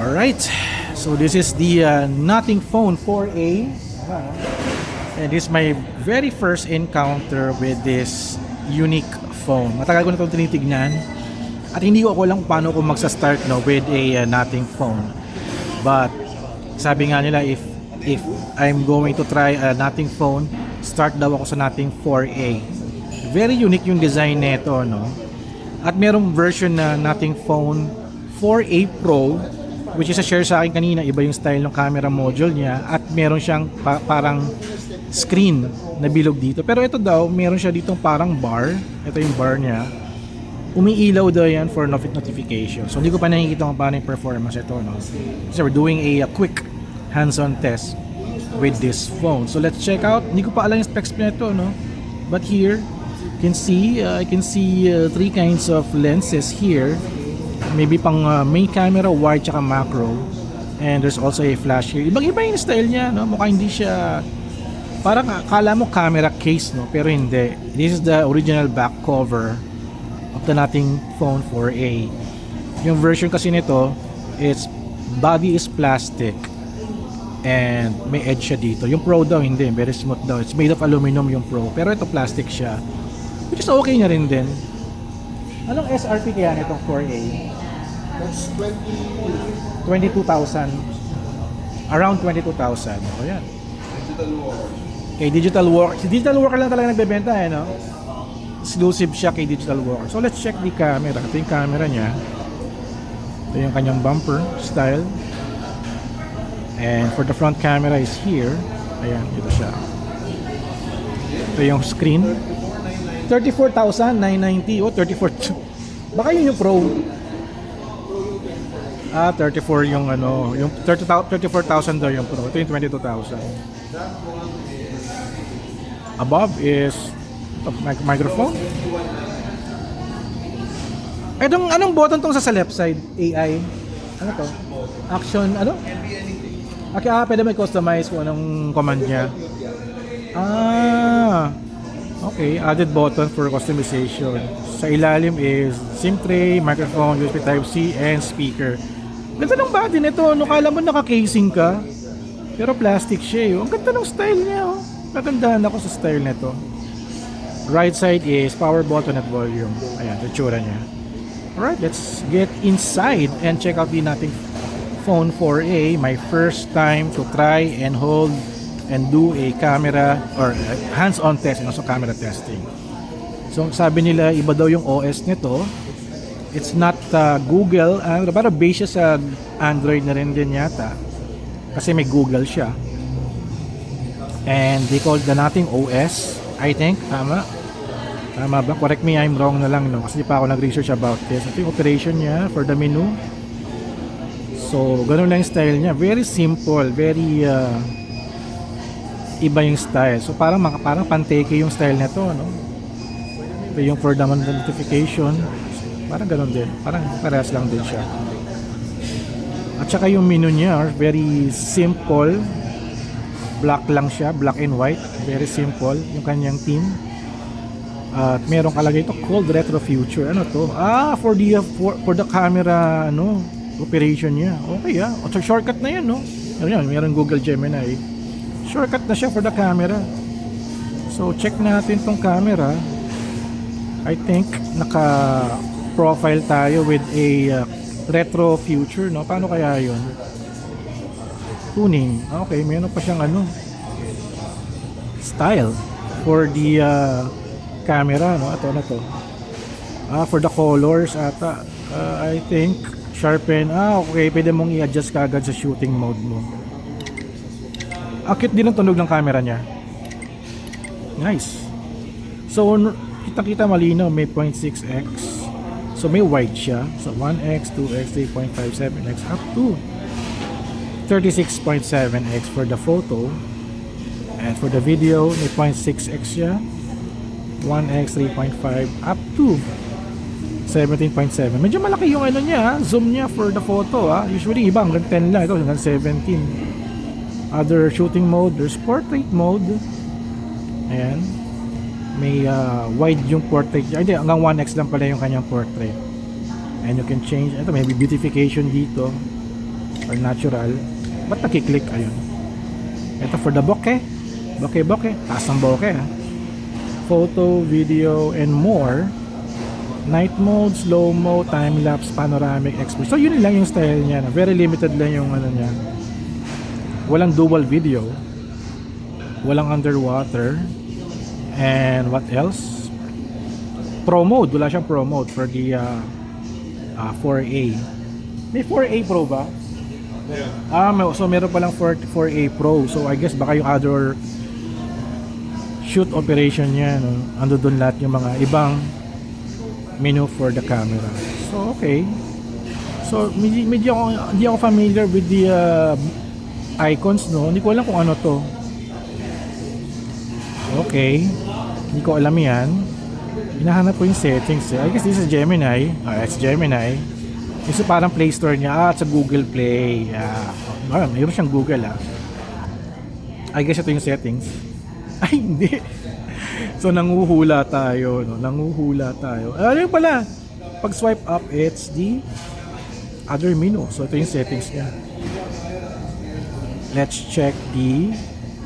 Alright, so this is the Nothing Phone 4A, and this is my very first encounter with this unique phone. Matagal ko na itong tinitignan at hindi ko alam kung paano ko magsa-start with a Nothing Phone. But sabi nga nila, if I'm going to try a Nothing Phone, start daw ako sa Nothing 4A. Very unique yung design nito, no? At merong version na Nothing Phone 4A Pro, which is share sa akin kanina. Iba yung style ng camera module niya at meron siyang parang screen na bilog dito. Pero ito daw, meron siya ditong parang bar. Ito yung bar niya. Umiilaw daw yan for notification. So hindi ko pa nakikita kung paano yung performance ito, no? So we're doing a quick hands-on test with this phone. So let's check out. Hindi ko pa alam yung specs nito, no? But here, you can see I can see three kinds of lenses here. Maybe pang main camera, wide, tsaka macro. And there's also a flash here. Ibang-iba yung style niya, no? Mukhang hindi siya, parang akala mo camera case, no? Pero hindi. This is the original back cover of the Nothing Phone 4A. Yung version kasi nito, its body is plastic and may edge siya dito. Yung Pro daw hindi, very smooth daw. It's made of aluminum yung Pro, pero ito plastic siya, which is okay na rin din. Anong SRP kaya nitong 4A? That's 22,000. Around 22,000. O yan. Digital War. Kay Digital Walker. Si Digital Walker lang talaga nagbebenta, no? Exclusive siya kay Digital Walker. So let's check the camera. Ito yung camera niya. Ito yung kanyang bumper style. And for the front camera is here. Ayan, ito siya. Ito yung screen. 34,990. Oh, 34. Baka yun yung Pro. 34 yung ano, yung 34,000 daw yung Pro. Ito yung 22,000. Above is microphone. Anong button tong sa left side? AI. Ano to? Action, ano? Okay, pwede may customize kung anong command niya. Okay, added button for customization. Sa ilalim is SIM tray, microphone, USB Type-C, and speaker. Ganda ng body nito, no? Kala mo naka-casing ka, pero plastic siya, Ang ganda ng style niya, Nagandahan ako sa style nito. Right side is power button at volume. Ayan, itsura niya. Alright, let's get inside and check out the Nothing Phone 4A. My first time to try and hold and do a camera or hands-on test and also camera testing. So sabi nila iba daw yung OS nito. It's not Google, pero base siya sa Android na rin din yata. Kasi may Google siya. And they call the Nothing OS, I think. Tama ba? Correct me, I'm wrong na lang, no? Kasi di pa ako nag-research about this. Ito yung operation niya for the menu. So ganun lang yung style niya. Very simple, very iba yung style. So parang panteke yung style nito, no? Ito yung for the notification. Parang ganun din. Parang parehas lang din siya. At saka yung menu niya, very simple. Black lang siya, black and white. Very simple yung kanyang theme. At merong kalagay ito, Cold Retro Future. Ano to? For the camera, operation niya. Okay, So shortcut na yan, no? Meron Google Gemini. Shortcut na siya for the camera. So check natin tong camera. I think naka-profile tayo with a retro future, no? Paano kaya yun? Tuning. Okay, meron pa siyang style for the camera, no? Ito na to. For the colors ata. I think sharpen. Okay, pwede mong i-adjust kaagad sa shooting mode mo. Cute din ang tunog ng camera niya. Nice. So kita malinaw, may 0.6x. So may wide siya. So 1x, 2x, 3.57x up to 36.7x for the photo. And for the video, may 0.6x siya. 1x, 3.5 up to 17.7. Medyo malaki yung niya, zoom niya for the photo. Usually iba hanggang 10 lang, ito hanggang 17. Other shooting mode, there's portrait mode. Ayan. May wide yung portrait. Hindi, hanggang 1x lang pala yung kanyang portrait. And you can change. Ito, may beautification dito. or natural. Ba't nakiklik? Ayun. Ito for the bokeh. Bokeh. Taas ng bokeh ha. Photo, video, and more. Night mode, slow mo, time-lapse, panoramic, expert. So yun lang yung style niya. Very limited lang yung ano niya. Walang dual video. Walang underwater. And what else? Pro mode. Wala siyang pro mode for the 4A. May 4A Pro ba? So meron palang 4A Pro. So I guess baka yung other shoot operation niya, no? Ando doon lahat yung mga ibang menu for the camera. So okay. So medyo hindi ako familiar with the icons, no. Hindi ko alam kung ano to. Okay. Hindi ko alam yan. Hinahanap ko yung settings. I guess this is Gemini. It's Gemini. Ito parang Play Store niya. Sa Google Play. Mayroon siyang Google I guess ito yung settings. Ay, hindi. So nanguhula tayo, no? Nanguhula tayo. Ano pala? Pag swipe up, it's the other menu. So ito yung settings niya. Let's check the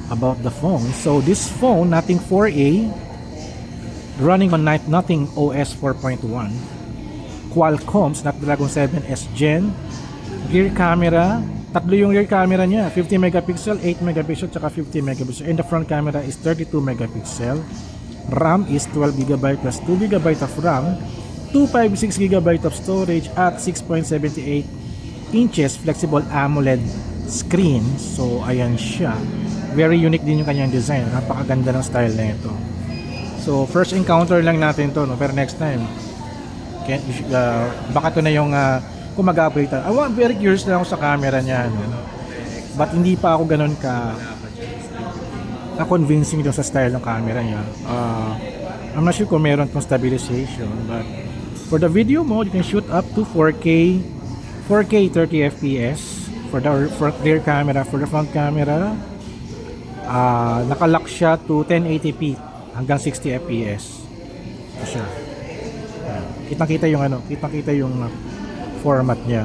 about the phone. So this phone, Nothing 4A, running on Nothing OS 4.1. Qualcomm Snapdragon 7S Gen. Rear camera, tatlo yung rear camera niya, 50 megapixel, 8 megapixel, tsaka 50 megapixel. And the front camera is 32 megapixel. RAM is 12 GB plus 2 GB of RAM, 256 GB of storage at 6.78 inches flexible AMOLED screen. So ayan siya. Very unique din yung kanyang design. Napakaganda ng style na ito. So first encounter lang natin to, no? Pero next time baka to na yung kung mag-upgrade tayo. Very curious lang ako sa camera niya, no? But hindi pa ako ganun na-convincing doon sa style ng camera niya. I'm not sure kung meron tong stabilization, but for the video mode, you can shoot up to 4K 30 FPS for the rear camera. For the front camera, nakalock siya to 1080p hanggang 60 FPS. Ito siya. Kitang-kita yung format niya.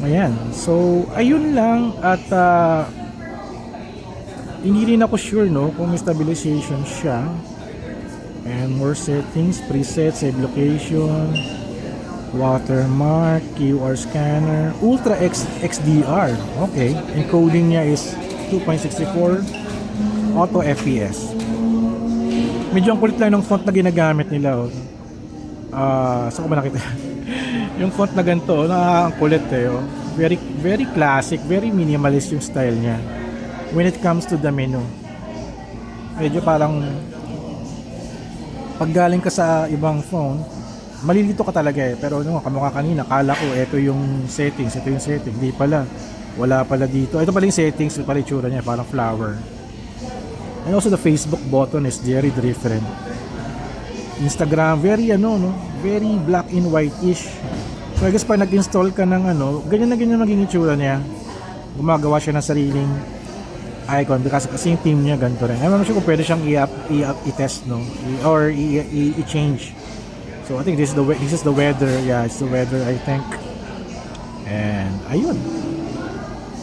Ayan. So, ayun lang at hindi rin ako sure, no, kung may stabilization siya. And more settings, preset, save location, watermark, QR scanner, Ultra XDR. Okay, encoding niya is 2.64 auto FPS. Medyo ang kulit lang ng font na ginagamit nila. Saan ko ba nakita? Yung font na ganito, ang kulit Very, very classic, very minimalist yung style niya. When it comes to the menu, medyo parang pag galing ka sa ibang phone, malilito ka talaga pero kamukha kanina, kala ko ito yung settings, hindi pala, wala pala dito. Ito pala yung settings, ito pala yung tsura niya, parang flower. And also the Facebook button is very different. Instagram, very very black and white-ish. So I guess pag nag-install ka ng ganyan na ganyan maging itsura niya. Gumagawa siya ng sariling icon kasi yung team niya ganito rin. I'm not sure kung pwede siyang i-test, no? Or i-change. So I think this is the weather. Yeah, it's the weather, I think. And ayun.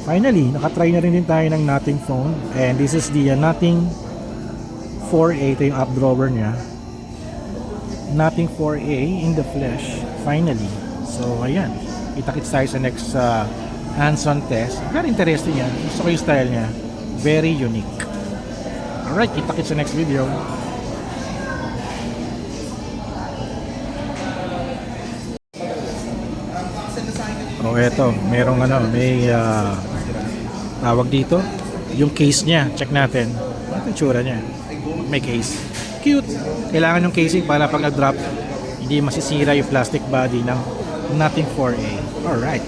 Finally, nakatry na rin din tayo ng Nothing phone. And this is the Nothing 4A. Ito yung app drawer niya. Nothing 4A in the flesh. Finally. So ayan. Kita-kits tayo sa next hands-on test. Very interesting yan. Gusto ko yung style niya. Very unique. Alright, kita-kits sa next video. Eto, merong may tawag dito. Yung case niya, check natin. Ano yung tsura niya? May case. Cute. Kailangan yung casing para pag nag-drop, hindi masisira yung plastic body ng Nothing 4A. Alright.